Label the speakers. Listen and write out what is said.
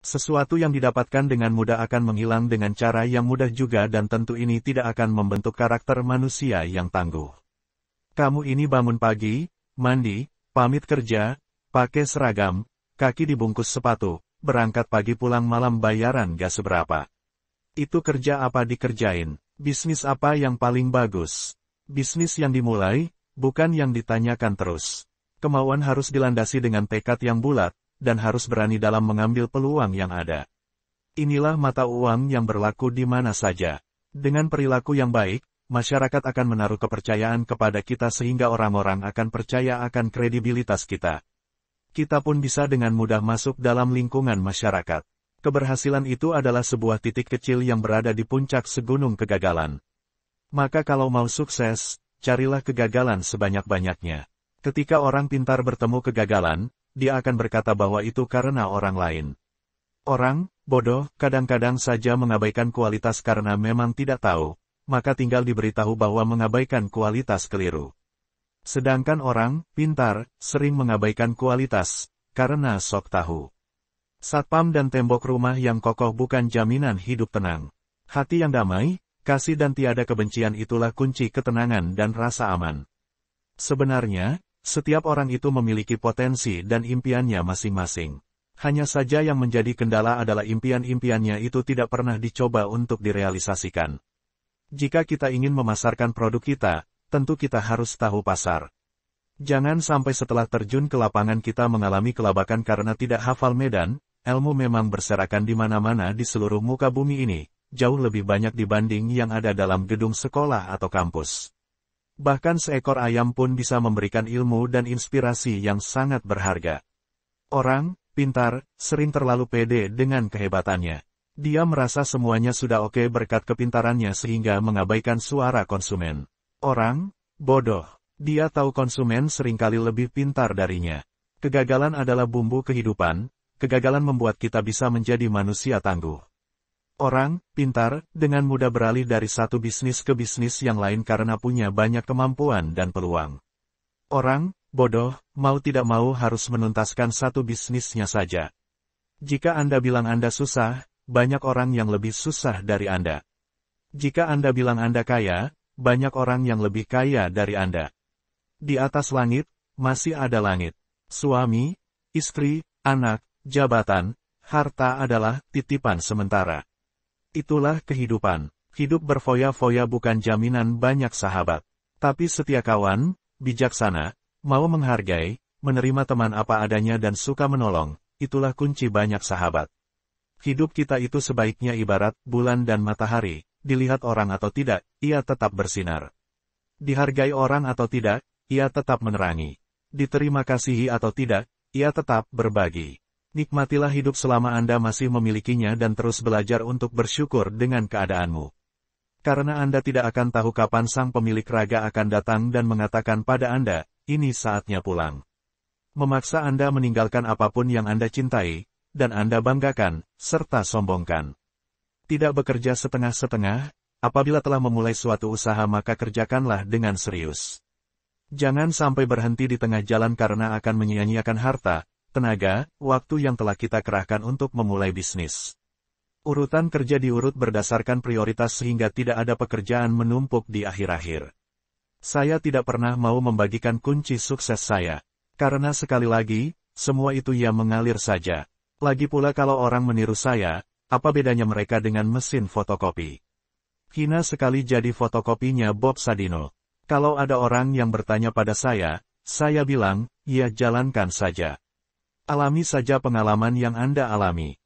Speaker 1: Sesuatu yang didapatkan dengan mudah akan menghilang dengan cara yang mudah juga dan tentu ini tidak akan membentuk karakter manusia yang tangguh. Kamu ini bangun pagi, mandi, pamit kerja, pakai seragam, kaki dibungkus sepatu, berangkat pagi pulang malam bayaran gak seberapa. Itu kerja apa dikerjain, bisnis apa yang paling bagus. Bisnis yang dimulai, bukan yang ditanyakan terus. Kemauan harus dilandasi dengan tekad yang bulat, dan harus berani dalam mengambil peluang yang ada. Inilah mata uang yang berlaku di mana saja. Dengan perilaku yang baik, masyarakat akan menaruh kepercayaan kepada kita sehingga orang-orang akan percaya akan kredibilitas kita. Kita pun bisa dengan mudah masuk dalam lingkungan masyarakat. Keberhasilan itu adalah sebuah titik kecil yang berada di puncak segunung kegagalan. Maka kalau mau sukses, carilah kegagalan sebanyak-banyaknya. Ketika orang pintar bertemu kegagalan, dia akan berkata bahwa itu karena orang lain. Orang bodoh kadang-kadang saja mengabaikan kualitas karena memang tidak tahu, maka tinggal diberitahu bahwa mengabaikan kualitas keliru. Sedangkan orang pintar sering mengabaikan kualitas karena sok tahu. Satpam dan tembok rumah yang kokoh bukan jaminan hidup tenang. Hati yang damai, kasih dan tiada kebencian itulah kunci ketenangan dan rasa aman. Sebenarnya, setiap orang itu memiliki potensi dan impiannya masing-masing. Hanya saja yang menjadi kendala adalah impian-impiannya itu tidak pernah dicoba untuk direalisasikan. Jika kita ingin memasarkan produk kita, tentu kita harus tahu pasar. Jangan sampai setelah terjun ke lapangan kita mengalami kelabakan karena tidak hafal medan. Ilmu memang berserakan di mana-mana di seluruh muka bumi ini, jauh lebih banyak dibanding yang ada dalam gedung sekolah atau kampus. Bahkan seekor ayam pun bisa memberikan ilmu dan inspirasi yang sangat berharga. Orang pintar sering terlalu pede dengan kehebatannya. Dia merasa semuanya sudah oke berkat kepintarannya sehingga mengabaikan suara konsumen. Orang bodoh, dia tahu konsumen seringkali lebih pintar darinya. Kegagalan adalah bumbu kehidupan, kegagalan membuat kita bisa menjadi manusia tangguh. Orang pintar dengan mudah beralih dari satu bisnis ke bisnis yang lain karena punya banyak kemampuan dan peluang. Orang bodoh mau tidak mau harus menuntaskan satu bisnisnya saja. Jika Anda bilang Anda susah, banyak orang yang lebih susah dari Anda. Jika Anda bilang Anda kaya, banyak orang yang lebih kaya dari Anda. Di atas langit masih ada langit. Suami, istri, anak, jabatan, harta adalah titipan sementara. Itulah kehidupan. Hidup berfoya-foya bukan jaminan banyak sahabat. Tapi setia kawan, bijaksana, mau menghargai, menerima teman apa adanya dan suka menolong, itulah kunci banyak sahabat. Hidup kita itu sebaiknya ibarat bulan dan matahari, dilihat orang atau tidak, ia tetap bersinar. Dihargai orang atau tidak, ia tetap menerangi. Diterima kasihi atau tidak, ia tetap berbagi. Nikmatilah hidup selama Anda masih memilikinya dan terus belajar untuk bersyukur dengan keadaanmu. Karena Anda tidak akan tahu kapan sang pemilik raga akan datang dan mengatakan pada Anda, ini saatnya pulang. Memaksa Anda meninggalkan apapun yang Anda cintai, dan Anda banggakan, serta sombongkan. Tidak bekerja setengah-setengah, apabila telah memulai suatu usaha maka kerjakanlah dengan serius. Jangan sampai berhenti di tengah jalan karena akan menyia-nyiakan harta, tenaga, waktu yang telah kita kerahkan untuk memulai bisnis. Urutan kerja diurut berdasarkan prioritas sehingga tidak ada pekerjaan menumpuk di akhir-akhir. Saya tidak pernah mau membagikan kunci sukses saya. Karena sekali lagi, semua itu ya mengalir saja. Lagi pula kalau orang meniru saya, apa bedanya mereka dengan mesin fotokopi? Hina sekali jadi fotokopinya Bob Sadino. Kalau ada orang yang bertanya pada saya bilang, ya jalankan saja. Alami saja pengalaman yang Anda alami.